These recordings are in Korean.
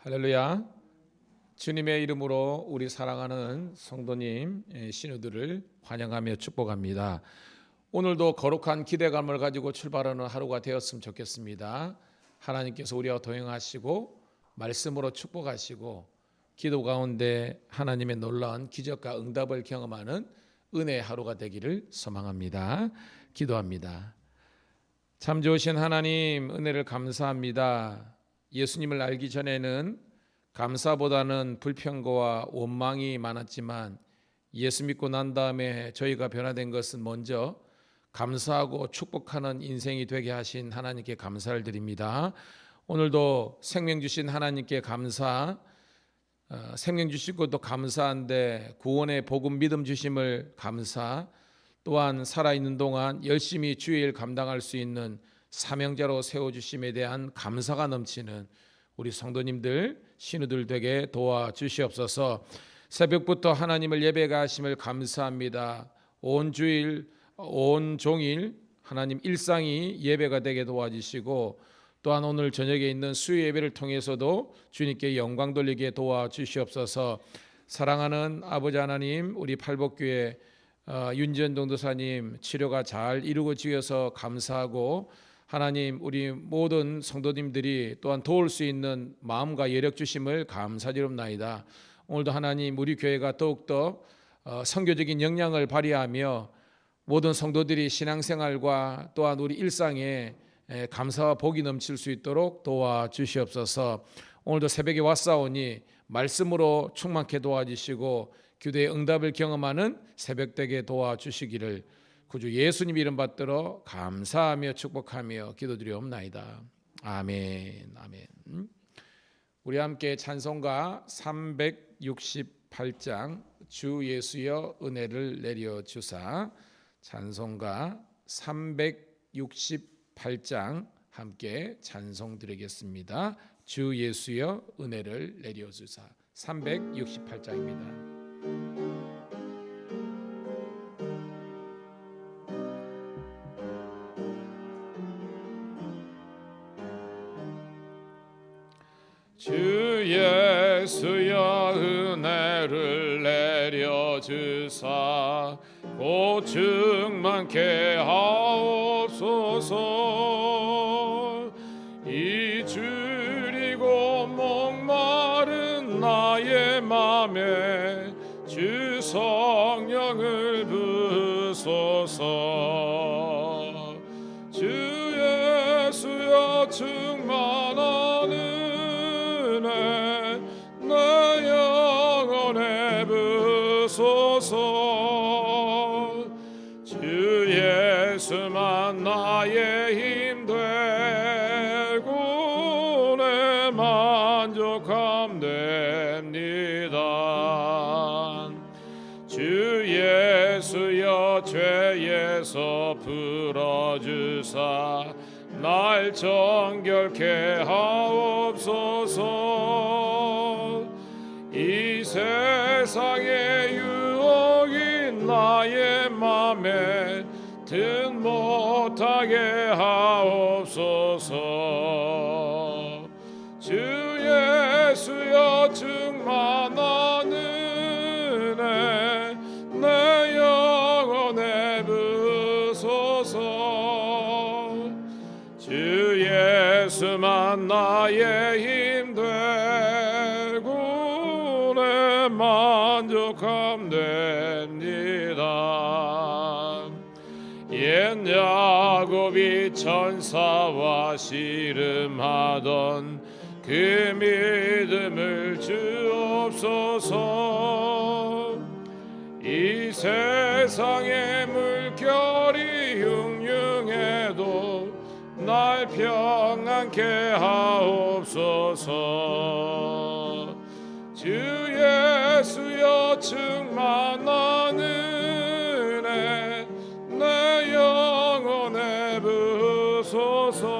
할렐루야. 주님의 이름으로 우리 사랑하는 성도님, 신우들을 환영하며 축복합니다. 오늘도 거룩한 기대감을 가지고 출발하는 하루가 되었으면 좋겠습니다. 하나님께서 우리와 동행하시고 말씀으로 축복하시고 기도 가운데 하나님의 놀라운 기적과 응답을 경험하는 은혜의 하루가 되기를 소망합니다. 기도합니다. 참 좋으신 하나님, 은혜를 감사합니다. 예수님을 알기 전에는 감사보다는 불평과 원망이 많았지만 예수 믿고 난 다음에 저희가 변화된 것은 먼저 감사하고 축복하는 인생이 되게 하신 하나님께 감사를 드립니다. 오늘도 생명 주신 하나님께 감사, 생명 주시고 또 감사한데 구원의 복음 믿음 주심을 감사, 또한 살아있는 동안 열심히 주의 일 감당할 수 있는 사명자로 세워주심에 대한 감사가 넘치는 우리 성도님들, 신우들 되게 도와주시옵소서. 새벽부터 하나님을 예배가 하심을 감사합니다. 온 주일, 온 종일 하나님 일상이 예배가 되게 도와주시고 또한 오늘 저녁에 있는 수요 예배를 통해서도 주님께 영광 돌리게 도와주시옵소서. 사랑하는 아버지 하나님, 우리 팔복교회 윤지연 동도사님 치료가 잘 이루어지어서 감사하고 하나님 우리 모든 성도님들이 또한 도울 수 있는 마음과 여력 주심을 감사드립나이다. 오늘도 하나님 우리 교회가 더욱더 선교적인 역량을 발휘하며 모든 성도들이 신앙생활과 또한 우리 일상에 감사와 복이 넘칠 수 있도록 도와주시옵소서. 오늘도 새벽에 왔사오니 말씀으로 충만케 도와주시고 기도의 응답을 경험하는 새벽되게 도와주시기를 구주 예수님 이름 받들어 감사하며 축복하며 기도드리옵나이다. 아멘. 아멘. 우리 함께 찬송가 368장 주 예수여 은혜를 내려 주사, 찬송가 368장 함께 찬송 드리겠습니다. 주 예수여 은혜를 내려 주사. 368장입니다. 주 예수여 은혜를 내려주사 고충 많게 하옵소서. 이 줄이고 목마른 나의 맘에 주 성령을 부소서. 주 예수여 충만한 내 영혼에 부소서. 주 예수만 나의 힘 되고 내 만족함 됩니다. 주 예수여 죄에서 풀어주사 날 정결케 하옵소서. 이 세상의 유혹인 나의 맘에 든 못하게 하옵소서. 주 예수여 충만한 은혜 내 영혼에 부소서. 주 예수만 나의 힘 되고 내 만족함 됩니다. 옛 야곱이 천사와 씨름하던 그 믿음을 주옵소서. 이 세상의 물결이 흉흉해도 날 평안케 하옵소서. 주 예수여 충만한 은혜 내 영혼에 부소서.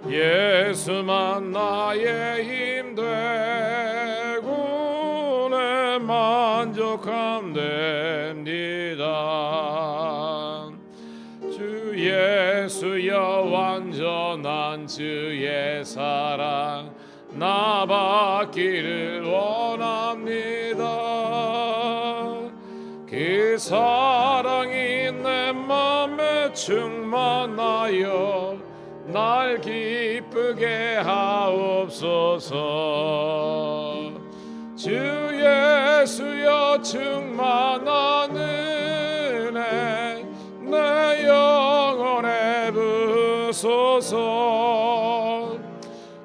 예수만 나의 힘 되고 내 만족함 됩니다. 주 예수여 완전 온전한 주의 사랑 나 받기를 원합니다. 그 사랑이 내 맘에 충만하여 날 기쁘게 하옵소서. 주 예수여 충만한 은혜 내 영혼에 부소서.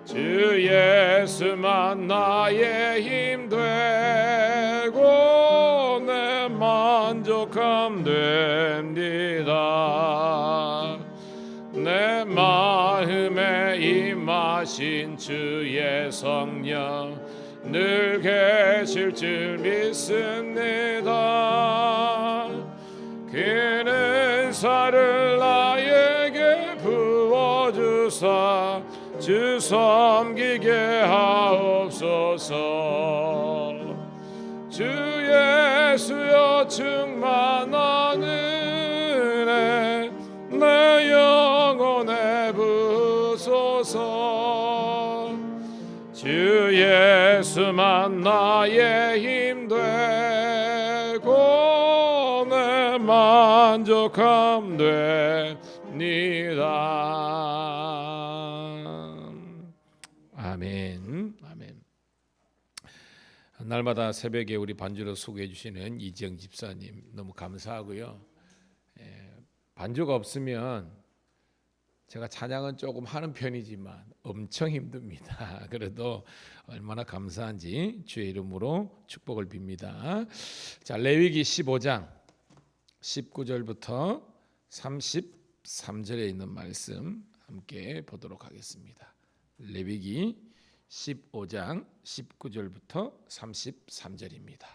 주 예수만 나의 힘 되고 내 만족함 됩니다. 내 마음에 임하신 주의 성령 늘 계실 줄 믿습니다. 그는 은사를 나에게 부어주사 주 섬기게 하옵소서. 주 예수여 충만한 은혜 내 영혼에 부소서. 주 예수만 나의 힘 되고 내 만족함 됩니다. 아멘. 아멘. 날마다 새벽에 우리 반주로 수고해 주시는 이지영 집사님 너무 감사하고요. 반주가 없으면 제가 찬양은 조금 하는 편이지만 엄청 힘듭니다. 그래도 얼마나 감사한지 주의 이름으로 축복을 빕니다. 자, 레위기 15장 19절부터 33절에 있는 말씀 함께 보도록 하겠습니다. 레위기 15장 19절부터 33절입니다.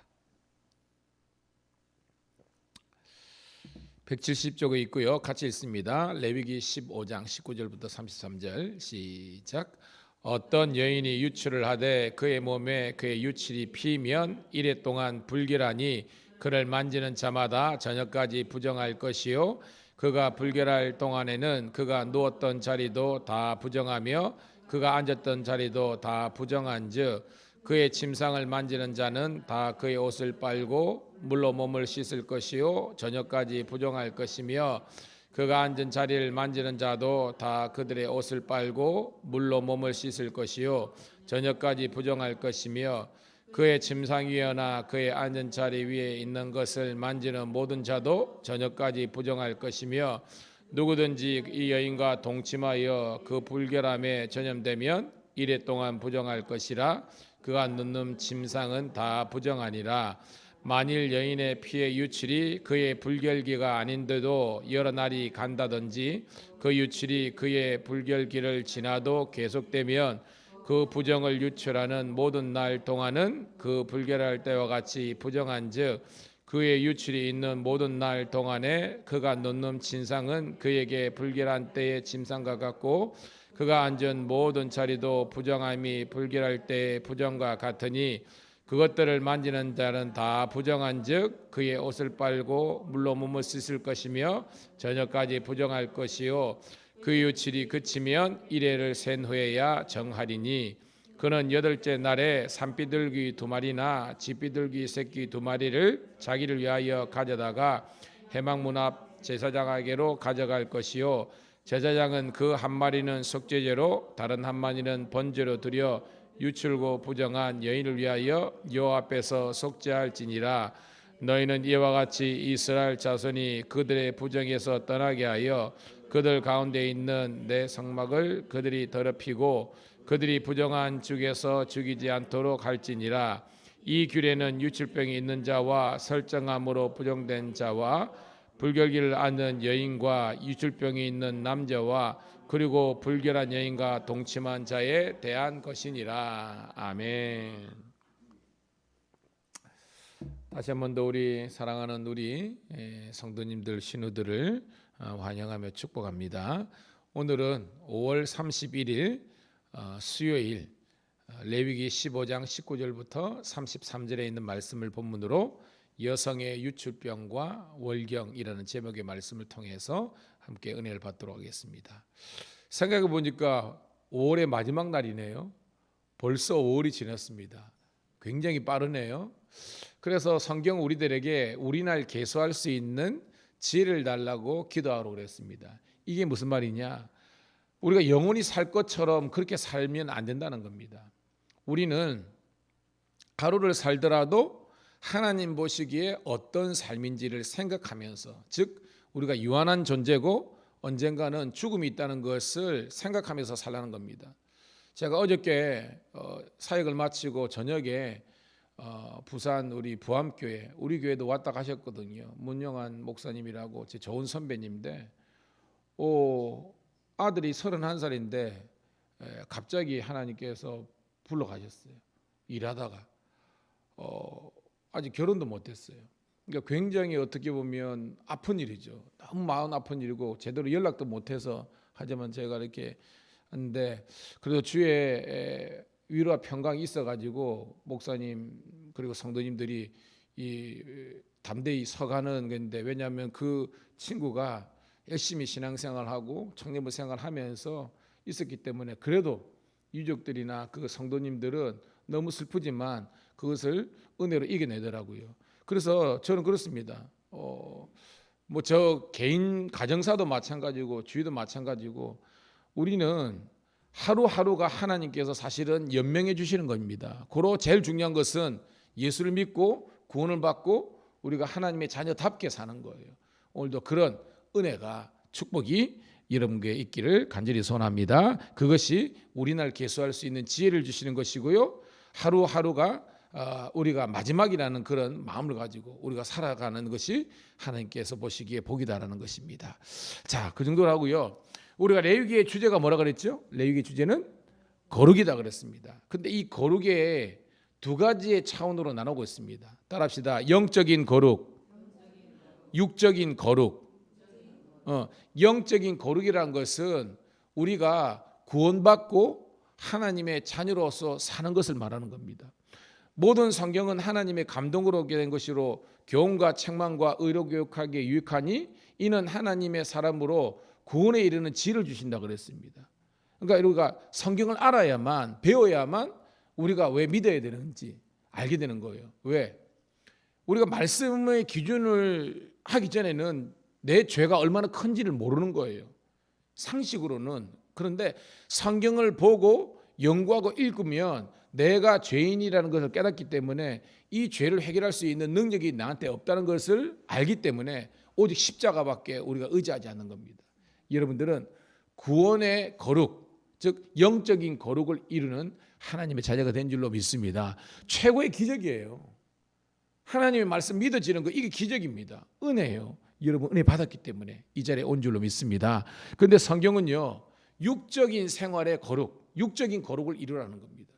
170쪽에 있고요. 같이 읽습니다. 레위기 15장 19절부터 33절 시작. 어떤 여인이 유출을 하되 그의 몸에 그의 유출이 피면 이래 동안 불결하니 그를 만지는 자마다 저녁까지 부정할 것이요 그가 불결할 동안에는 그가 누웠던 자리도 다 부정하며 그가 앉았던 자리도 다 부정한즉 그의 침상을 만지는 자는 다 그의 옷을 빨고 물로 몸을 씻을 것이요 저녁까지 부정할 것이며 그가 앉은 자리를 만지는 자도 다 그들의 옷을 빨고 물로 몸을 씻을 것이요 저녁까지 부정할 것이며 그의 침상 위에나 그의 앉은 자리 위에 있는 것을 만지는 모든 자도 저녁까지 부정할 것이며 누구든지 이 여인과 동침하여 그 불결함에 전염되면 이래 동안 부정할 것이라. 그가 넣는 침상은 다 부정하니라. 만일 여인의 피의 유출이 그의 불결기가 아닌데도 여러 날이 간다든지 그 유출이 그의 불결기를 지나도 계속되면 그 부정을 유출하는 모든 날 동안은 그 불결할 때와 같이 부정한즉 그의 유출이 있는 모든 날 동안에 그가 넣는 침상은 그에게 불결한 때의 침상과 같고 그가 앉은 모든 자리도 부정함이 불결할 때의 부정과 같으니 그것들을 만지는 자는 다 부정한즉 그의 옷을 빨고 물로 몸을 씻을 것이며 저녁까지 부정할 것이요 그 유출이 그치면 이래를 센 후에야 정하리니 그는 8째 날에 산비둘기 2마리나 쥐비둘기 새끼 2마리를 자기를 위하여 가져다가 회막문 앞 제사장에게로 가져갈 것이요 제사장은 그 한 마리는 속죄제로 다른 한 마리는 번제로 드려 유출고 부정한 여인을 위하여 여호와 앞에서 속죄할지니라. 너희는 이와 같이 이스라엘 자손이 그들의 부정에서 떠나게 하여 그들 가운데 있는 내 성막을 그들이 더럽히고 그들이 부정한 죽에서 죽이지 않도록 할지니라. 이 규례는 유출병이 있는 자와 설정함으로 부정된 자와 불결기를 앓는 여인과 유출병이 있는 남자와 그리고 불결한 여인과 동침한 자에 대한 것이니라. 아멘. 다시 한 번 더 우리 사랑하는 우리 성도님들 신우들을 환영하며 축복합니다. 오늘은 5월 31일 수요일 레위기 15장 19절부터 33절에 있는 말씀을 본문으로 여성의 유출병과 월경이라는 제목의 말씀을 통해서 함께 은혜를 받도록 하겠습니다. 생각해 보니까 5월의 마지막 날이네요. 벌써 5월이 지났습니다. 굉장히 빠르네요. 그래서 성경 우리들에게 우리날 계수할 수 있는 지혜를 달라고 기도하라고 그랬습니다. 이게 무슨 말이냐? 우리가 영원히 살 것처럼 그렇게 살면 안 된다는 겁니다. 우리는 하루를 살더라도 하나님 보시기에 어떤 삶인지를 생각하면서, 즉 우리가 유한한 존재고 언젠가는 죽음이 있다는 것을 생각하면서 살라는 겁니다. 제가 어저께 사역을 마치고 저녁에 부산 우리 부암교회, 우리 교회도 왔다 가셨거든요. 문영환 목사님이라고 제 좋은 선배님인데 아들이 31살인데 갑자기 하나님께서 불러가셨어요. 일하다가 아직 결혼도 못했어요. 그러니까 굉장히 어떻게 보면 아픈 일이죠. 너무 마음 아픈 일이고 제대로 연락도 못해서 하지만 제가 이렇게 하는데 그래도 주의 위로와 평강이 있어가지고 목사님 그리고 성도님들이 이 담대히 서가는 건데, 왜냐하면 그 친구가 열심히 신앙생활하고 청년부 생활하면서 있었기 때문에 그래도 유족들이나 그 성도님들은 너무 슬프지만 그것을 은혜로 이겨내더라고요. 그래서 저는 그렇습니다. 뭐 저 개인 가정사도 마찬가지고 주위도 마찬가지고 우리는 하루하루가 하나님께서 사실은 연명해 주시는 겁니다. 고로 제일 중요한 것은 예수를 믿고 구원을 받고 우리가 하나님의 자녀답게 사는 거예요. 오늘도 그런 은혜가 축복이 여러분께 있기를 간절히 소원합니다. 그것이 우리날 계수할 수 있는 지혜를 주시는 것이고요. 하루하루가 우리가 마지막이라는 그런 마음을 가지고 우리가 살아가는 것이 하나님께서 보시기에 복이다라는 것입니다. 자, 그 정도로 하고요. 우리가 레위기의 주제가 뭐라 그랬죠? 레위기의 주제는 거룩이다 그랬습니다. 근데 이 거룩의 두 가지의 차원으로 나누고 있습니다. 따라합시다. 영적인 거룩, 육적인 거룩. 영적인 거룩이라는 것은 우리가 구원받고 하나님의 자녀로서 사는 것을 말하는 겁니다. 모든 성경은 하나님의 감동으로 오게 된 것이로 교훈과 책망과 의로 교육하기에 유익하니 이는 하나님의 사람으로 구원에 이르는 지혜를 주신다 그랬습니다. 그러니까 우리가 성경을 알아야만, 배워야만 우리가 왜 믿어야 되는지 알게 되는 거예요. 왜? 우리가 말씀의 기준을 하기 전에는 내 죄가 얼마나 큰지를 모르는 거예요. 상식으로는. 그런데 성경을 보고 연구하고 읽으면 내가 죄인이라는 것을 깨닫기 때문에 이 죄를 해결할 수 있는 능력이 나한테 없다는 것을 알기 때문에 오직 십자가밖에 우리가 의지하지 않는 겁니다. 여러분들은 구원의 거룩, 즉 영적인 거룩을 이루는 하나님의 자녀가 된 줄로 믿습니다. 최고의 기적이에요. 하나님의 말씀 믿어지는 거, 이게 기적입니다. 은혜예요. 여러분 은혜 받았기 때문에 이 자리에 온 줄로 믿습니다. 그런데 성경은요, 육적인 생활의 거룩, 육적인 거룩을 이루라는 겁니다.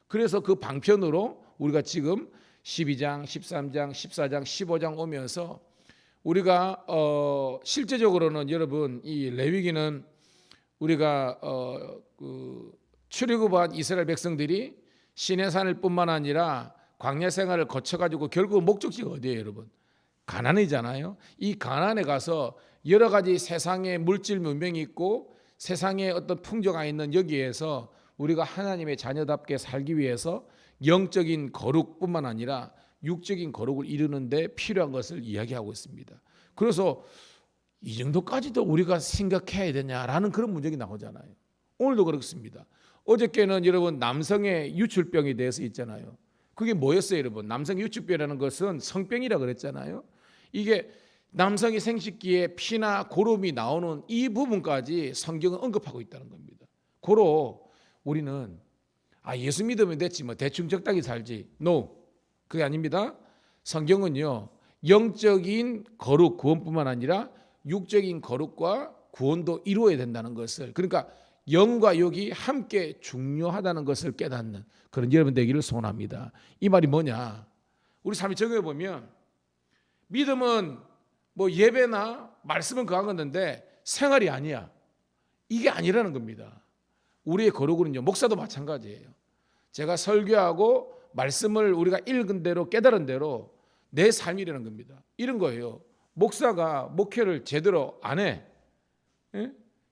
그래서 그 방편으로 우리가 지금 12장, 13장, 14장, 15장 오면서 우리가 실제적으로는 여러분 이 레위기는 우리가 출애굽한 이스라엘 백성들이 시내산을 뿐만 아니라 광야 생활을 거쳐가지고 결국 목적지가 어디예요, 여러분? 가나안이잖아요. 이 가나안에 가서 여러 가지 세상의 물질 문명이 있고 세상의 어떤 풍조가 있는 여기에서 우리가 하나님의 자녀답게 살기 위해서 영적인 거룩뿐만 아니라 육적인 거룩을 이루는 데 필요한 것을 이야기하고 있습니다. 그래서 이 정도까지도 우리가 생각해야 되냐라는 그런 문제가 나오잖아요. 오늘도 그렇습니다. 어저께는 여러분 남성의 유출병에 대해서 있잖아요. 그게 뭐였어요, 여러분? 남성 유출병이라는 것은 성병이라 그랬잖아요. 이게 남성이 생식기에 피나 고름이 나오는 이 부분까지 성경은 언급하고 있다는 겁니다. 고로 우리는 예수 믿으면 됐지 뭐 대충 적당히 살지. No, 그게 아닙니다. 성경은요, 영적인 거룩 구원뿐만 아니라 육적인 거룩과 구원도 이루어야 된다는 것을, 그러니까 영과 육이 함께 중요하다는 것을 깨닫는 그런 여러분 되기를 소원합니다. 이 말이 뭐냐? 우리 삶에 적용해 보면 믿음은 뭐 예배나 말씀은 그한 건데 생활이 아니야. 이게 아니라는 겁니다. 우리의 거룩은요, 목사도 마찬가지예요. 제가 설교하고 말씀을 우리가 읽은 대로 깨달은 대로 내 삶이라는 겁니다. 이런 거예요. 목사가 목회를 제대로 안 해,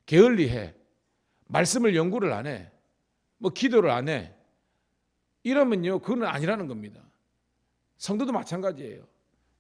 게을리해, 말씀을 연구를 안 해. 뭐 기도를 안 해. 이러면요, 그건 아니라는 겁니다. 성도도 마찬가지예요.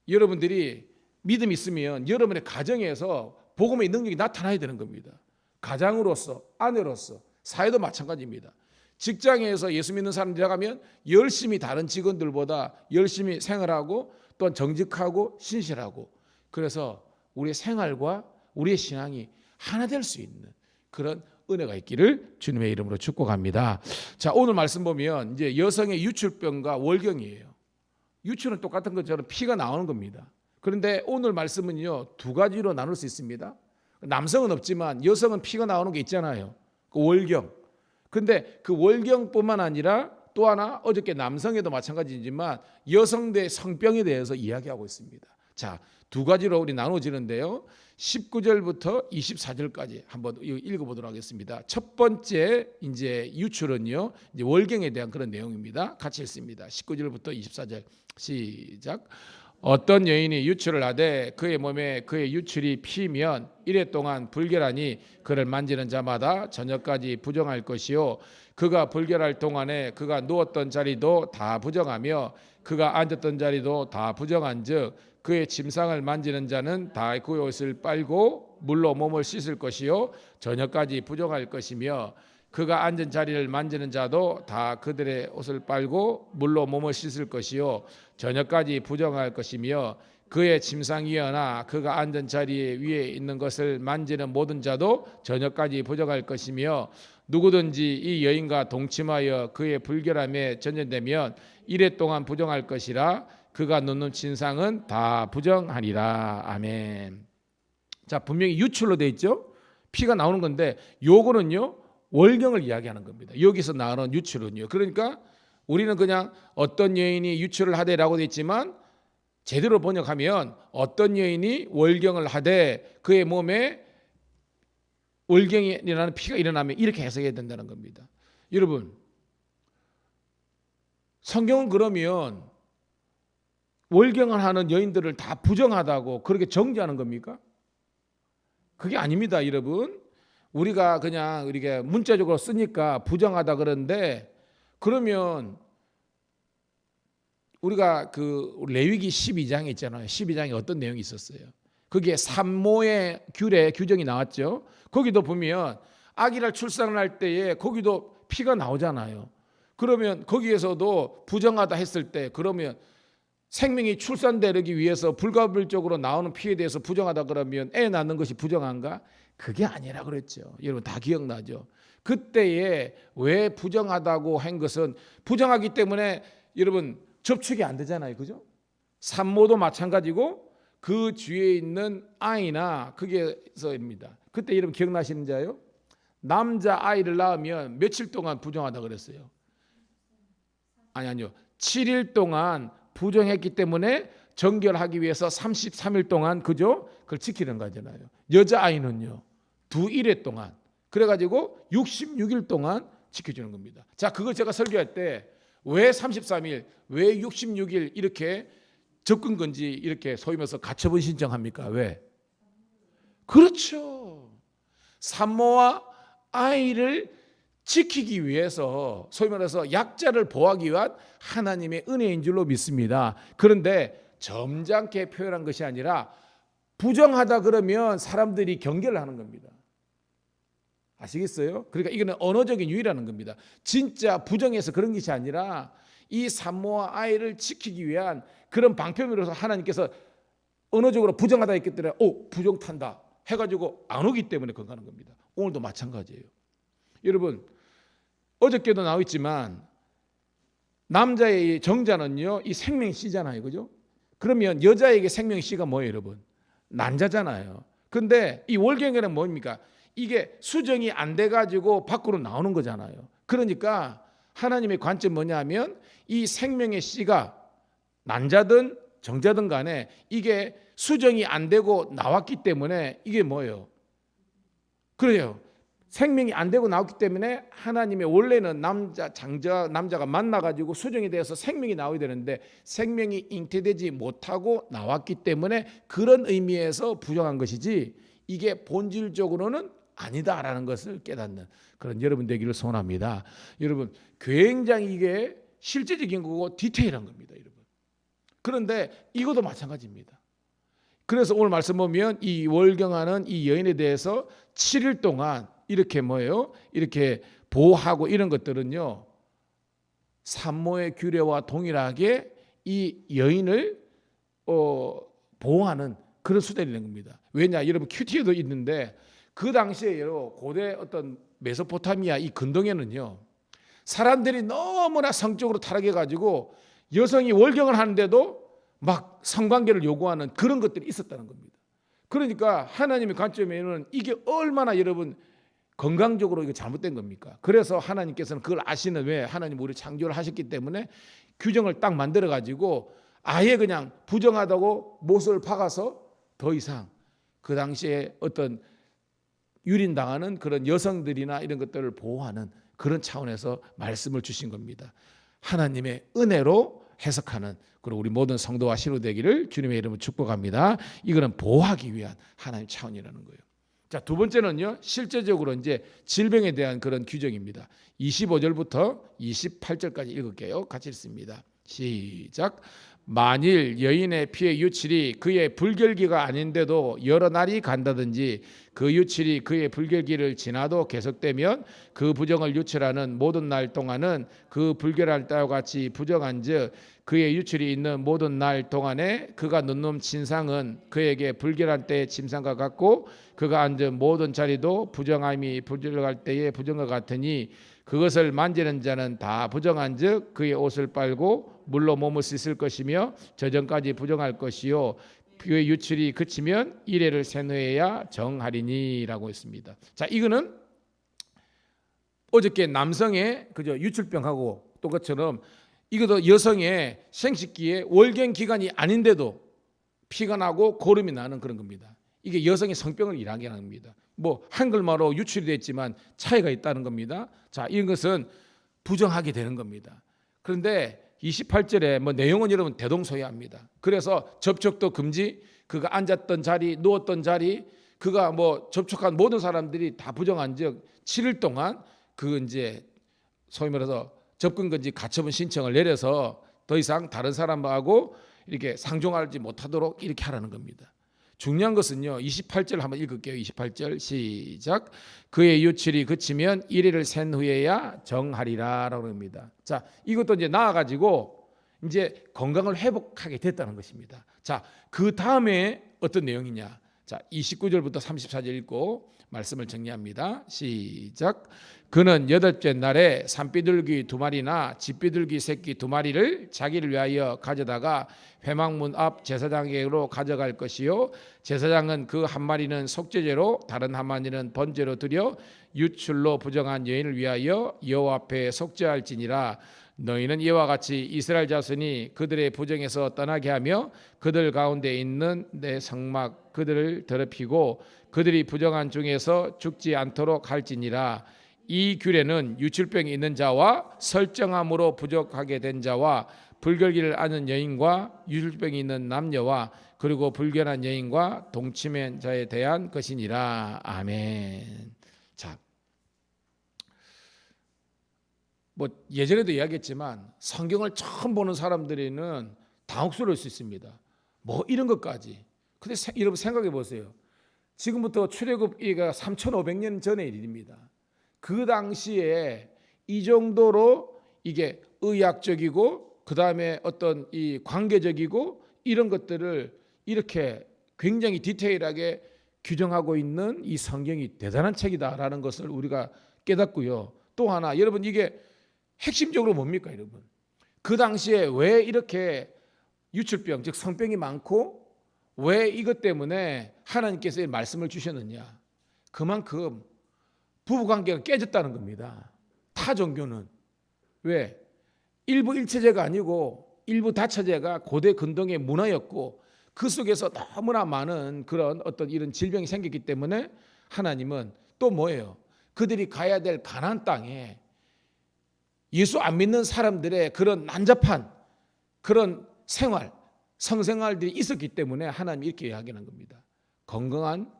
여러분들이 믿음이 있으면 여러분의 가정에서 복음의 능력이 나타나야 되는 겁니다. 가장으로서, 아내로서, 사회도 마찬가지입니다. 직장에서 예수 믿는 사람들이 나가면 열심히 다른 직원들보다 열심히 생활하고 또한 정직하고 신실하고, 그래서 우리의 생활과 우리의 신앙이 하나 될 수 있는 그런 은혜가 있기를 주님의 이름으로 축복합니다. 자, 오늘 말씀 보면 이제 여성의 유출병과 월경이에요. 유출은 똑같은 것처럼 피가 나오는 겁니다. 그런데 오늘 말씀은요, 두 가지로 나눌 수 있습니다. 남성은 없지만 여성은 피가 나오는 게 있잖아요. 그 월경. 근데 그 월경뿐만 아니라 또 하나, 어저께 남성에도 마찬가지지만 여성들의 성병에 대해서 이야기하고 있습니다. 자, 두 가지로 우리 나눠지는데요. 19절부터 24절까지 한번 읽어보도록 하겠습니다. 첫 번째 이제 유출은요, 이제 월경에 대한 그런 내용입니다. 같이 읽습니다. 19절부터 24절 시작. 어떤 여인이 유출을 하되 그의 몸에 그의 유출이 피면 이래 동안 불결하니 그를 만지는 자마다 저녁까지 부정할 것이요, 그가 불결할 동안에 그가 누웠던 자리도 다 부정하며 그가 앉았던 자리도 다 부정한즉 그의 침상을 만지는 자는 다 그의 옷을 빨고 물로 몸을 씻을 것이요 저녁까지 부정할 것이며 그가 앉은 자리를 만지는 자도 다 그들의 옷을 빨고 물로 몸을 씻을 것이요 저녁까지 부정할 것이며 그의 침상이거나 그가 앉은 자리 위에 있는 것을 만지는 모든 자도 저녁까지 부정할 것이며 누구든지 이 여인과 동침하여 그의 불결함에 전염되면 이래 동안 부정할 것이라 그가 놓는 침상은 다 부정하리라. 아멘. 자, 분명히 유출로 돼 있죠. 피가 나오는 건데 요거는요, 월경을 이야기하는 겁니다. 여기서 나오는 유출은요. 그러니까 우리는 그냥 어떤 여인이 유출을 하되라고 돼 있지만 제대로 번역하면 어떤 여인이 월경을 하되 그의 몸에 월경이 일어나는 피가 일어나면 이렇게 해석해야 된다는 겁니다. 여러분, 성경은 그러면 월경을 하는 여인들을 다 부정하다고 그렇게 정죄하는 겁니까? 그게 아닙니다, 여러분. 우리가 그냥 이렇게 문자적으로 쓰니까 부정하다 그러는데, 그러면 우리가 그 레위기 12장에 있잖아요. 12장에 어떤 내용이 있었어요? 거기에 산모의 규정이 나왔죠. 거기도 보면 아기를 출산을 할 때에 거기도 피가 나오잖아요. 그러면 거기에서도 부정하다 했을 때, 그러면 생명이 출산되기 위해서 불가불적으로 나오는 피에 대해서 부정하다 그러면 애 낳는 것이 부정한가? 그게 아니라 그랬죠. 여러분 다 기억나죠? 그때에 왜 부정하다고 한 것은, 부정하기 때문에 여러분 접촉이 안 되잖아요. 그죠? 산모도 마찬가지고 그 주위에 있는 아이나 거기에서입니다. 그때 여러분 기억나시는 자요? 남자 아이를 낳으면 며칠 동안 부정하다 그랬어요? 아니요. 7일 동안 부정했기 때문에 정결하기 위해서 33일 동안, 그죠? 그걸 지키는 거잖아요. 여자아이는요, 2일에 동안, 그래가지고 66일 동안 지켜주는 겁니다. 자, 그걸 제가 설교할 때 왜 33일, 왜 66일 이렇게 접근 금지 이렇게 소위 말해서 가처분 신청합니까? 왜? 그렇죠. 산모와 아이를 지키기 위해서, 소위 말해서 약자를 보호하기 위한 하나님의 은혜인 줄로 믿습니다. 그런데 점잖게 표현한 것이 아니라 부정하다 그러면 사람들이 경계를 하는 겁니다. 아시겠어요? 그러니까 이거는 언어적인 유의라는 겁니다. 진짜 부정해서 그런 것이 아니라 이 산모와 아이를 지키기 위한 그런 방편으로서 하나님께서 언어적으로 부정하다 했기 때문에 부정탄다 해가지고 안 오기 때문에 그거 하는 겁니다. 오늘도 마찬가지예요. 여러분, 어저께도 나왔지만 남자의 정자는요, 이 생명씨잖아요. 그죠? 그러면 여자에게 생명씨가 뭐예요, 여러분? 난자잖아요. 근데 이 월경에는 뭡니까? 이게 수정이 안 돼가지고 밖으로 나오는 거잖아요. 그러니까 하나님의 관점 뭐냐면 이 생명의 씨가 난자든 정자든 간에 이게 수정이 안 되고 나왔기 때문에 이게 뭐예요? 그래요. 생명이 안 되고 나왔기 때문에 하나님의 원래는 남자가 만나가지고 수정이 되어서 생명이 나와야 되는데 생명이 잉태되지 못하고 나왔기 때문에 그런 의미에서 부정한 것이지, 이게 본질적으로는 아니다라는 것을 깨닫는 그런 여러분 되기를 소원합니다. 여러분, 굉장히 이게 실제적인 거고 디테일한 겁니다, 여러분. 그런데 이것도 마찬가지입니다. 그래서 오늘 말씀 보면 이 월경하는 이 여인에 대해서 7일 동안 이렇게 뭐예요? 이렇게 보호하고 이런 것들은요, 산모의 규례와 동일하게 이 여인을 보호하는 그런 수단이 된 겁니다. 왜냐? 여러분 큐티에도 있는데 그 당시에 고대 어떤 메소포타미아 이 근동에는요, 사람들이 너무나 성적으로 타락해가지고 여성이 월경을 하는데도 막 성관계를 요구하는 그런 것들이 있었다는 겁니다. 그러니까 하나님의 관점에는 이게 얼마나 여러분 건강적으로 이거 잘못된 겁니까? 그래서 하나님께서는 그걸 아시는, 왜? 하나님 우리 창조를 하셨기 때문에 규정을 딱 만들어 가지고 아예 그냥 부정하다고 못을 박아서 더 이상 그 당시에 어떤 유린당하는 그런 여성들이나 이런 것들을 보호하는 그런 차원에서 말씀을 주신 겁니다. 하나님의 은혜로 해석하는, 그리고 우리 모든 성도와 신우 되기를 주님의 이름으로 축복합니다. 이거는 보호하기 위한 하나님 차원이라는 거예요. 자, 두 번째는요, 실제적으로 이제 질병에 대한 그런 규정입니다. 25절부터 28절까지 읽을게요. 같이 읽습니다. 시작. 만일 여인의 피의 유출이 그의 불결기가 아닌데도 여러 날이 간다든지 그 유출이 그의 불결기를 지나도 계속되면 그 부정을 유출하는 모든 날 동안은 그 불결할 때와 같이 부정한즉 그의 유출이 있는 모든 날 동안에 그가 넣는 침상은 그에게 불결할 때의 침상과 같고 그가 앉은 모든 자리도 부정함이 불결할 때의 부정과 같으니 그것을 만지는 자는 다 부정한즉 그의 옷을 빨고 물로 몸을 씻을 것이며 저전까지 부정할 것이요 그의 유출이 그치면 이레를 센 후에야 정하리니라고 했습니다. 자, 이거는 어저께 남성의 그저 유출병하고 똑같처럼 이것도 여성의 생식기에 월경 기간이 아닌데도 피가 나고 고름이 나는 그런 겁니다. 이게 여성의 성병을 일하게 하는 겁니다. 뭐 한글말로 유출이 됐지만 차이가 있다는 겁니다. 자, 이런 것은 부정하게 되는 겁니다. 그런데 28절에 뭐 내용은 여러분 대동소이합니다. 그래서 접촉도 금지, 그가 앉았던 자리, 누웠던 자리, 그가 뭐 접촉한 모든 사람들이 다 부정한즉 7일 동안 그 이제 소위 말해서 접근금지 가처분 신청을 내려서 더 이상 다른 사람하고 이렇게 상종하지 못하도록 이렇게 하라는 겁니다. 중요한 것은요, 28절 한번 읽을게요. 28절 시작. 그의 유출이 그치면 1일을 센 후에야 정하리라라고 합니다. 자, 이것도 이제 나아가지고 이제 건강을 회복하게 됐다는 것입니다. 자, 그 다음에 어떤 내용이냐? 자, 29절부터 34절 읽고 말씀을 정리합니다. 시작. 그는 8째 날에 산비둘기 2마리나 집비둘기 새끼 2마리를 자기를 위하여 가져다가 회막문 앞 제사장에게로 가져갈 것이요 제사장은 그 1마리는 속죄제로 다른 1마리는 번제로 드려 유출로 부정한 여인을 위하여 여호와 앞에 속죄할지니라. 너희는 이와 같이 이스라엘 자손이 그들의 부정에서 떠나게 하며 그들 가운데 있는 내 성막 그들을 더럽히고 그들이 부정한 중에서 죽지 않도록 할지니라. 이 규례는 유출병이 있는 자와 설정함으로 부족하게 된 자와 불결기를 아는 여인과 유출병이 있는 남녀와 그리고 불결한 여인과 동침한 자에 대한 것이니라. 아멘. 자, 뭐 예전에도 이야기했지만 성경을 처음 보는 사람들에는 당혹스러울 수 있습니다. 뭐 이런 것까지. 근데 여러분 생각해 보세요. 지금부터 출애굽기가 3,500년 전의 일입니다. 그 당시에 이 정도로 이게 의학적이고 그 다음에 어떤 이 관계적이고 이런 것들을 이렇게 굉장히 디테일하게 규정하고 있는 이 성경이 대단한 책이다라는 것을 우리가 깨닫고요. 또 하나, 여러분 이게 핵심적으로 뭡니까, 여러분? 그 당시에 왜 이렇게 유출병, 즉 성병이 많고 왜 이것 때문에 하나님께서 말씀을 주셨느냐? 그만큼 부부관계가 깨졌다는 겁니다. 타 종교는. 왜? 일부 일체제가 아니고 일부 다처제가 고대 근동의 문화였고 그 속에서 너무나 많은 그런 어떤 이런 질병이 생겼기 때문에 하나님은 또 뭐예요? 그들이 가야 될 가나안 땅에 예수 안 믿는 사람들의 그런 난잡한 그런 생활, 성생활들이 있었기 때문에 하나님이 이렇게 이야기하는 겁니다. 건강한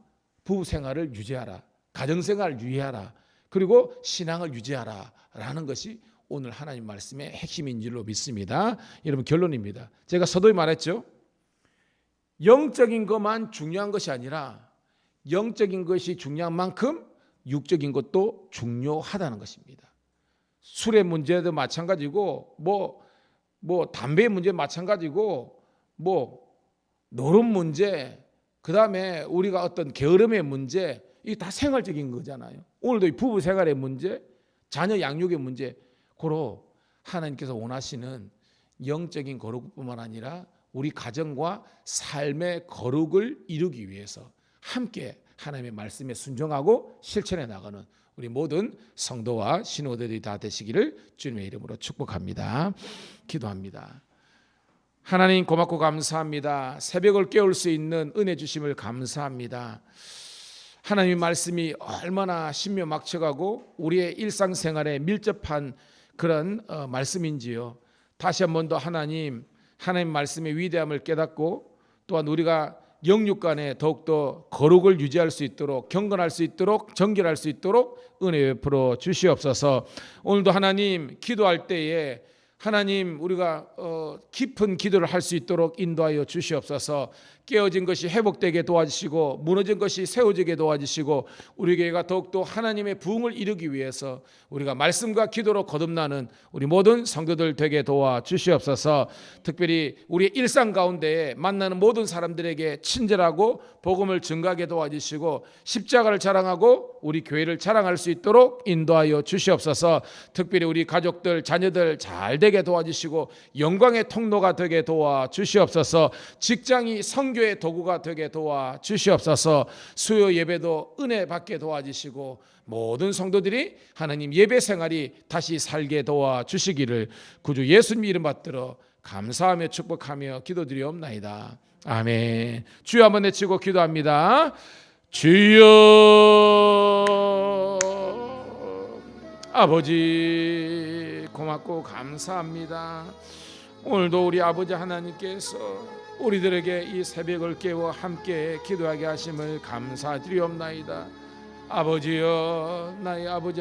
부부 생활을 유지하라. 가정생활을 유의하라. 그리고 신앙을 유지하라 라는 것이 오늘 하나님 말씀의 핵심인 줄로 믿습니다. 여러분, 결론입니다. 제가 서두에 말했죠. 영적인 것만 중요한 것이 아니라 영적인 것이 중요한 만큼 육적인 것도 중요하다는 것입니다. 술의 문제도 마찬가지고 담배의 문제 마찬가지고 노름 문제, 그다음에 우리가 어떤 게으름의 문제, 이게 다 생활적인 거잖아요. 오늘도 이 부부 생활의 문제, 자녀 양육의 문제, 고로 하나님께서 원하시는 영적인 거룩뿐만 아니라 우리 가정과 삶의 거룩을 이루기 위해서 함께 하나님의 말씀에 순종하고 실천해 나가는 우리 모든 성도와 신호들이 다 되시기를 주님의 이름으로 축복합니다. 기도합니다. 하나님, 고맙고 감사합니다. 새벽을 깨울 수 있는 은혜 주심을 감사합니다. 하나님의 말씀이 얼마나 신묘막측하고 우리의 일상생활에 밀접한 그런 말씀인지요. 다시 한 번 더 하나님 말씀의 위대함을 깨닫고 또한 우리가 영육 간에 더욱더 거룩을 유지할 수 있도록, 경건할 수 있도록, 정결할 수 있도록 은혜 베풀어 주시옵소서. 오늘도 하나님 기도할 때에 하나님 우리가 깊은 기도를 할 수 있도록 인도하여 주시옵소서. 깨어진 것이 회복되게 도와주시고 무너진 것이 세워지게 도와주시고 우리 교회가 더욱더 하나님의 부흥을 이루기 위해서 우리가 말씀과 기도로 거듭나는 우리 모든 성도들 되게 도와주시옵소서. 특별히 우리의 일상 가운데에 만나는 모든 사람들에게 친절하고 복음을 증가하게 도와주시고 십자가를 자랑하고 우리 교회를 자랑할 수 있도록 인도하여 주시옵소서. 특별히 우리 가족들, 자녀들 잘 되게 도와주시고 영광의 통로가 되게 도와주시옵소서. 직장이 선교의 도구가 되게 도와주시옵소서. 수요 예배도 은혜 받게 도와주시고 모든 성도들이 하나님 예배 생활이 다시 살게 도와주시기를 구주 예수님 이름 받들어 감사하며 축복하며 기도드리옵나이다. 아멘. 주여 한번 외치고 기도합니다. 주여. 아버지 고맙고 감사합니다. 오늘도 우리 아버지 하나님께서 우리들에게 이 새벽을 깨워 함께 기도하게 하심을 감사드리옵나이다. 아버지여, 나의 아버지